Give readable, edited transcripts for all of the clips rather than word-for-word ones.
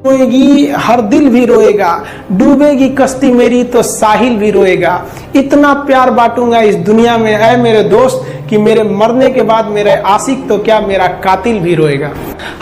रोएगी हर दिल भी रोएगा, डूबेगी कश्ती मेरी तो साहिल भी रोएगा। इतना प्यार बांटूंगा इस दुनिया में ऐ मेरे दोस्त कि मेरे मरने के बाद मेरे आशिक तो क्या मेरा कातिल भी रोएगा।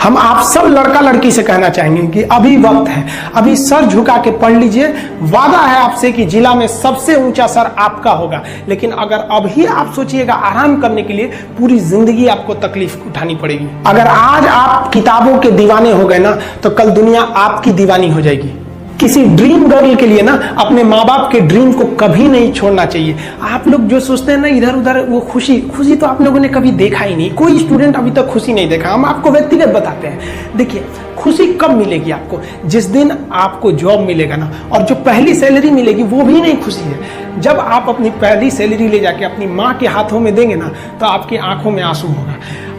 हम आप सब लड़का लड़की से कहना चाहेंगे कि अभी वक्त है, अभी सर झुका के पढ़ लीजिए। वादा है आपसे कि जिला में सबसे ऊंचा सर आपका होगा, लेकिन अगर अभी आप सोचिएगा आराम करने के लिए, पूरी जिंदगी आपको तकलीफ उठानी पड़ेगी। अगर आज आप किताबों के दीवाने हो गए ना, तो कल दुनिया आपकी दीवानी हो जाएगी। किसी ड्रीम गर्ल के लिए ना अपने माँ बाप के ड्रीम को कभी नहीं छोड़ना चाहिए। आप लोग जो सोचते हैं ना इधर उधर, वो खुशी तो आप लोगों ने कभी देखा ही नहीं। कोई स्टूडेंट अभी तक खुशी नहीं देखा। हम आपको व्यक्तिगत बताते हैं। देखिए, खुशी कब मिलेगी आपको? जिस दिन आपको जॉब मिलेगा ना, और जो पहली सैलरी मिलेगी वो भी नहीं खुशी है। जब आप अपनी पहली सैलरी ले जाके अपनी माँ के हाथों में देंगे ना, तो आपकी आंखों में आंसू होगा।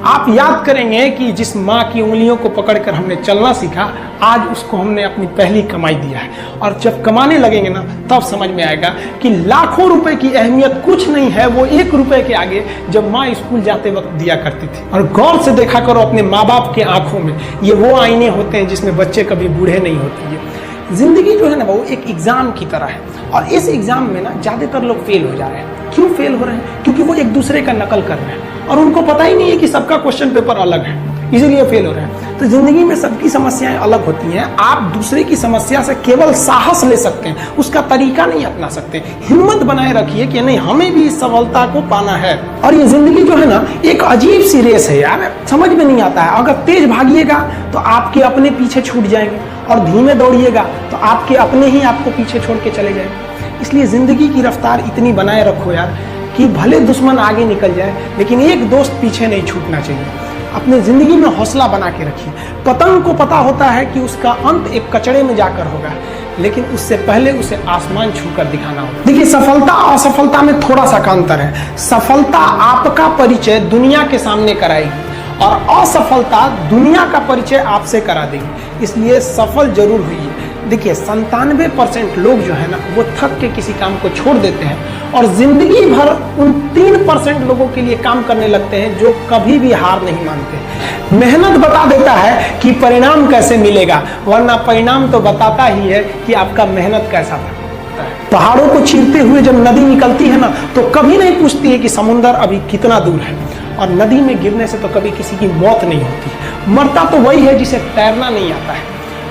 आप याद करेंगे कि जिस माँ की उंगलियों को पकड़कर हमने चलना सीखा, आज उसको हमने अपनी पहली कमाई दिया है। और जब कमाने लगेंगे ना, तब समझ में आएगा कि लाखों रुपए की अहमियत कुछ नहीं है वो 1 रुपए के आगे, जब माँ स्कूल जाते वक्त दिया करती थी। और गौर से देखा करो अपने माँ बाप के आंखों में, ये वो आईने होते हैं जिसमें बच्चे कभी बूढ़े नहीं होते। जिंदगी जो है ना, वो एक एग्जाम की तरह है, और इस एग्जाम में ना ज्यादातर लोग फेल हो जा रहे हैं। क्यों फेल हो रहे हैं? क्योंकि वो एक दूसरे का नकल कर रहे हैं और उनको पता ही नहीं है कि सबका क्वेश्चन पेपर अलग है, इसीलिए फेल हो रहे हैं। तो जिंदगी में सबकी समस्याएं अलग होती हैं। आप दूसरे की समस्या से केवल साहस ले सकते हैं, उसका तरीका नहीं अपना सकते। हिम्मत बनाए रखिए कि नहीं, हमें भी इस सफलता को पाना है। और ये जिंदगी जो है ना, एक अजीब सी रेस है यार, समझ में नहीं आता है। अगर तेज भागिएगा तो आपके अपने पीछे छूट जाएंगे, और धीमे दौड़िएगा तो आपके अपने ही आपको पीछे छोड़ के चले जाएंगे। इसलिए जिंदगी की रफ्तार इतनी बनाए रखो यार कि भले दुश्मन आगे निकल जाए, लेकिन एक दोस्त पीछे नहीं छूटना चाहिए। अपने जिंदगी में हौसला बना के रखिए। पतंग को पता होता है कि उसका अंत एक कचड़े में जाकर होगा, लेकिन उससे पहले उसे आसमान छूकर दिखाना होगा। देखिए, सफलता और असफलता में थोड़ा सा का अंतर है। सफलता आपका परिचय दुनिया के सामने कराएगी, और असफलता दुनिया का परिचय आपसे करा देगी। इसलिए सफल जरूर हुई। देखिए, 97% लोग जो है ना, वो थक के किसी काम को छोड़ देते हैं, और जिंदगी भर उन 3% लोगों के लिए काम करने लगते हैं जो कभी भी हार नहीं मानते। मेहनत बता देता है कि परिणाम कैसे मिलेगा, वरना परिणाम तो बताता ही है कि आपका मेहनत कैसा था। पहाड़ों को चीरते हुए जब नदी निकलती है ना, तो कभी नहीं पूछती है कि समुद्र अभी कितना दूर है। और नदी में गिरने से तो कभी किसी की मौत नहीं होती। मरता तो वही है जिसे तैरना नहीं आता है।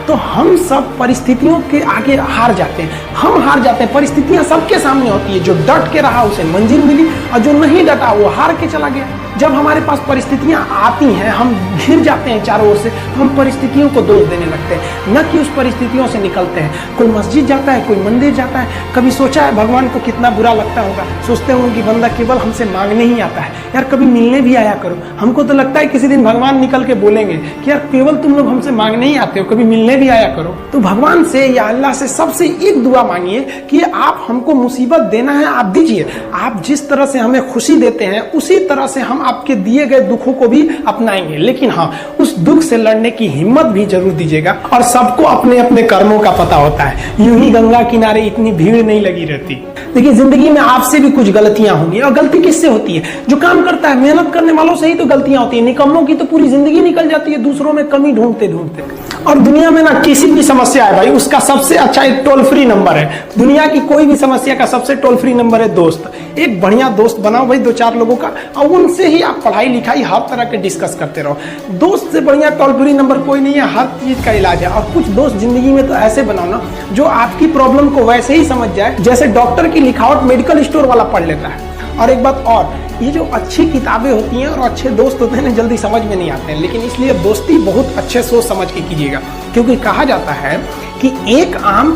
तो हम सब परिस्थितियों के आगे हार जाते हैं। हम हार जाते हैं, परिस्थितियां सबके सामने होती है। जो डट के रहा उसे मंजिल मिली, और जो नहीं डटा वो हार के चला गया। जब हमारे पास परिस्थितियां आती हैं, हम घिर जाते हैं चारों ओर से, तो हम परिस्थितियों को दोष देने लगते हैं, न कि उस परिस्थितियों से निकलते हैं। कोई मस्जिद जाता है, कोई मंदिर जाता है, कभी सोचा है भगवान को कितना बुरा लगता होगा? सोचते होंगे कि बंदा केवल हमसे मांगने ही आता है। यार, कभी मिलने भी आया करो। हमको तो लगता है किसी दिन भगवान निकल के बोलेंगे कि यार केवल तुम लोग हमसे मांगने ही आते हो, कभी मिलने भी आया करो। तो भगवान से या अल्लाह से सबसे एक दुआ मांगिए कि आप हमको मुसीबत देना है, आप दीजिए। आप जिस तरह से हमें खुशी देते हैं, उसी तरह से हम आपके दिए गए दुखों को भी अपनाएंगे। लेकिन हाँ, उस दुख से लड़ने की हिम्मत भी जरूर दीजिएगा। और सबको अपने अपने कर्मों का पता होता है। यूं ही गंगा किनारे इतनी भीड़ नहीं लगी रहती। देखिए, जिंदगी में आपसे भी कुछ गलतियां होंगी, और गलती किससे होती है? जो काम करता है, मेहनत करने वालों से ही तो गलतियां होती है। निकम्मों की तो पूरी जिंदगी निकल जाती है दूसरों में कमी ढूंढते ढूंढते। और दुनिया में ना किसी भी समस्या है भाई, उसका सबसे अच्छा एक टोल फ्री नंबर है। दुनिया की कोई भी समस्या का सबसे टोल फ्री नंबर है दोस्त। एक बढ़िया दोस्त बनाओ भाई, 2-4 लोगों का, और उनसे ही आप पढ़ाई लिखाई हर तरह के डिस्कस करते रहो। दोस्त से बढ़िया टोल फ्री नंबर कोई नहीं है, हर चीज का इलाज है। और कुछ दोस्त जिंदगी में तो ऐसे बनाओ ना, जो आपकी प्रॉब्लम को वैसे ही समझ जाए जैसे डॉक्टर की लिखावट मेडिकल स्टोर वाला पढ़ लेता है। और एक बात और, ये जो अच्छी किताबें होती हैं और अच्छे दोस्त होते हैं ना, जल्दी समझ में नहीं आते हैं। लेकिन इसलिए दोस्ती बहुत अच्छे सोच समझ के कीजिएगा, क्योंकि कहा जाता है कि एक आम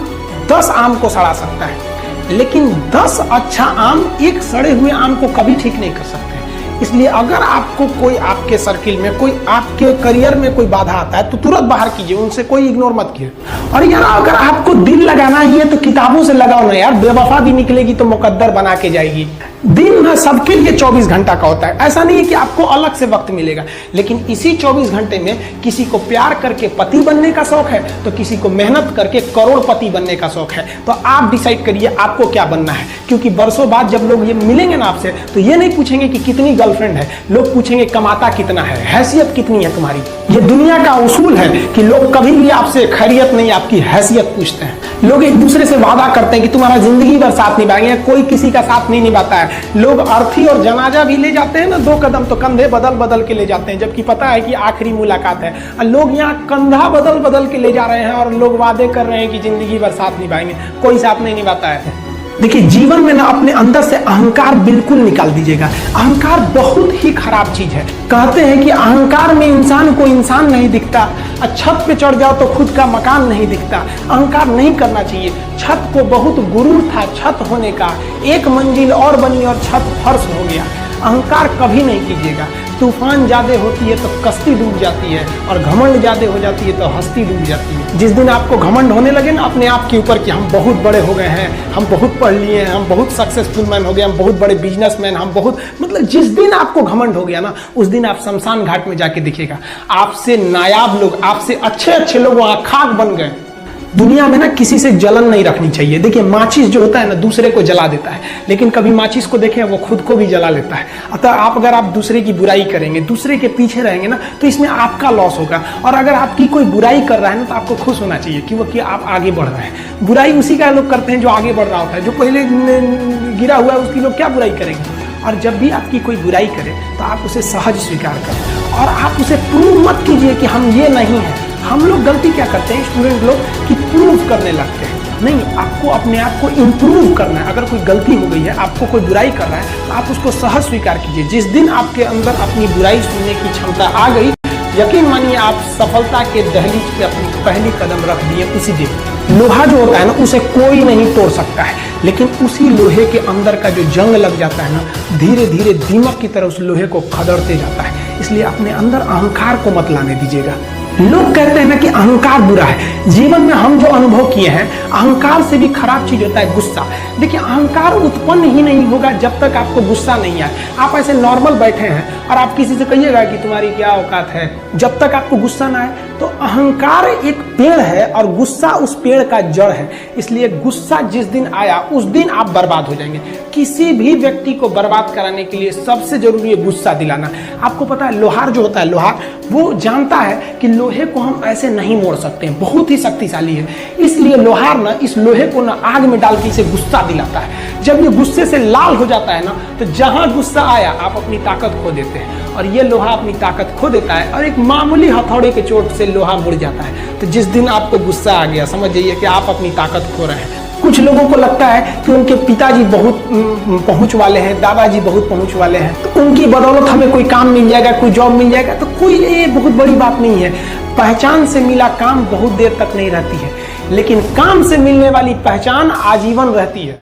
10 आम को सड़ा सकता है, लेकिन 10 अच्छा आम एक सड़े हुए आम को कभी ठीक नहीं कर सकते। इसलिए अगर आपको कोई आपके सर्किल में, कोई आपके करियर में कोई बाधा आता है, तो तुरंत बाहर कीजिए, उनसे कोई इग्नोर मत कीजिए। और यार, अगर आपको दिल लगाना ही है तो किताबों से लगाओ ना यार। बेवफा भी निकलेगी तो मुकद्दर बना के जाएगी। दिन ना सबके लिए 24 घंटा का होता है। ऐसा नहीं है कि आपको अलग से वक्त मिलेगा, लेकिन इसी 24 घंटे में किसी को प्यार करके पति बनने का शौक है, तो किसी को मेहनत करके करोड़पति बनने का शौक है। तो आप डिसाइड करिए आपको क्या बनना है, क्योंकि बरसों बाद जब लोग ये मिलेंगे ना आपसे, तो ये नहीं पूछेंगे कि कितनी गर्लफ्रेंड है, लोग पूछेंगे कमाता कितना है, हैसियत कितनी है तुम्हारी। ये दुनिया का उसूल है कि लोग कभी भी आपसे खैरियत नहीं, आपकी हैसियत पूछते हैं। लोग एक दूसरे से वादा करते हैं कि तुम्हारा जिंदगी भर साथ निभाएंगे, कोई किसी का साथ नहीं निभाता है। लोग अर्थी और जनाजा भी ले जाते हैं ना 2 कदम, तो कंधे बदल बदल के ले जाते हैं, जबकि पता है कि आखिरी मुलाकात है। लोग यहाँ कंधा बदल बदल के ले जा रहे हैं और लोग वादे कर रहे हैं कि जिंदगी भर साथ निभाएंगे, कोई साथ नहीं निभाता है। देखिए, जीवन में ना अपने अंदर से अहंकार बिल्कुल निकाल दीजिएगा। अहंकार बहुत ही खराब चीज है। कहते हैं कि अहंकार में इंसान को इंसान नहीं दिखता, छत पे चढ़ जाओ तो खुद का मकान नहीं दिखता। अहंकार नहीं करना चाहिए। छत को बहुत गुरूर था छत होने का, 1 मंजिल और बनी और छत फर्श हो गया। अहंकार कभी नहीं कीजिएगा। तूफान ज्यादा होती है तो कश्ती डूब जाती है, और घमंड ज्यादा हो जाती है तो हस्ती डूब जाती है। जिस दिन आपको घमंड होने लगे ना अपने आप के ऊपर कि हम बहुत बड़े हो गए हैं, हम बहुत पढ़ लिए हैं, हम बहुत सक्सेसफुल मैन हो गए, हम बहुत बड़े बिजनेसमैन, हम बहुत, मतलब जिस दिन आपको घमंड हो गया ना, उस दिन आप शमशान घाट में जाके देखिएगा, आपसे नायाब लोग, आपसे अच्छे अच्छे लोग वहां खाक बन गए। दुनिया में ना किसी से जलन नहीं रखनी चाहिए। देखिए, माचिस जो होता है ना दूसरे को जला देता है, लेकिन कभी माचिस को देखें वो खुद को भी जला लेता है। अतः अगर आप दूसरे की बुराई करेंगे, दूसरे के पीछे रहेंगे ना, तो इसमें आपका लॉस होगा। और अगर आपकी कोई बुराई कर रहा है ना, तो आपको खुश होना चाहिए कि आप आगे बढ़ रहे हैं। बुराई उसी का लोग करते हैं जो आगे बढ़ रहा होता है। जो पहले गिरा हुआ है उसकी लोग क्या बुराई करेंगे। और जब भी आपकी कोई बुराई करे तो आप उसे सहज स्वीकार करें, और आप उसे प्रूव मत कीजिए कि हम ये नहीं है। हम लोग गलती क्या करते हैं स्टूडेंट लोग, कि प्रूव करने लगते हैं। नहीं, आपको अपने आप को इम्प्रूव करना है। अगर कोई गलती हो गई है, आपको कोई बुराई कर रहा है, तो आप उसको सहज स्वीकार कीजिए। जिस दिन आपके अंदर अपनी बुराई सुनने की क्षमता आ गई, यकीन मानिए आप सफलता के दहलीज पे अपनी पहली कदम रख दिए उसी दिन। लोहा जो होता है ना, उसे कोई नहीं तोड़ सकता है, लेकिन उसी लोहे के अंदर का जो जंग लग जाता है ना, धीरे धीरे दीमक की तरह उस लोहे को खदड़ते जाता है। इसलिए अपने अंदर अहंकार को मत लाने दीजिएगा। लोग कहते हैं ना कि अहंकार बुरा है। जीवन में हम जो अनुभव किए हैं, अहंकार से भी खराब चीज होता है गुस्सा। देखिए, अहंकार उत्पन्न ही नहीं होगा जब तक आपको गुस्सा नहीं आए। आप ऐसे नॉर्मल बैठे हैं और आप किसी से कहिएगा कि तुम्हारी क्या औकात है, जब तक आपको गुस्सा ना आए। तो अहंकार एक पेड़ है और गुस्सा उस पेड़ का जड़ है। इसलिए गुस्सा जिस दिन आया उस दिन आप बर्बाद हो जाएंगे। किसी भी व्यक्ति को बर्बाद कराने के लिए सबसे जरूरी है गुस्सा दिलाना। आपको पता है, लोहार जो होता है, लोहार वो जानता है कि लोहे को हम ऐसे नहीं मोड़ सकते हैं, बहुत ही शक्तिशाली है। इसलिए लोहार ना इस लोहे को ना आग में डाल के इसे गुस्सा दिलाता है। जब ये गुस्से से लाल हो जाता है ना, तो जहां गुस्सा आया आप अपनी ताकत खो देते हैं, और ये लोहा अपनी ताकत खो देता है, और एक मामूली हथौड़े के चोट से लोहा मुड़ जाता है। तो जिस दिन आपको गुस्सा आ गया, समझ जाइए कि आप अपनी ताकत खो रहे हैं। कुछ लोगों को लगता है कि उनके पिताजी बहुत पहुंच वाले हैं, दादाजी बहुत पहुंच वाले हैं, तो उनकी बदौलत हमें कोई काम मिल जाएगा, कोई जॉब मिल जाएगा। तो कोई ये बहुत बड़ी बात नहीं है। पहचान से मिला काम बहुत देर तक नहीं रहती है, लेकिन काम से मिलने वाली पहचान आजीवन रहती है।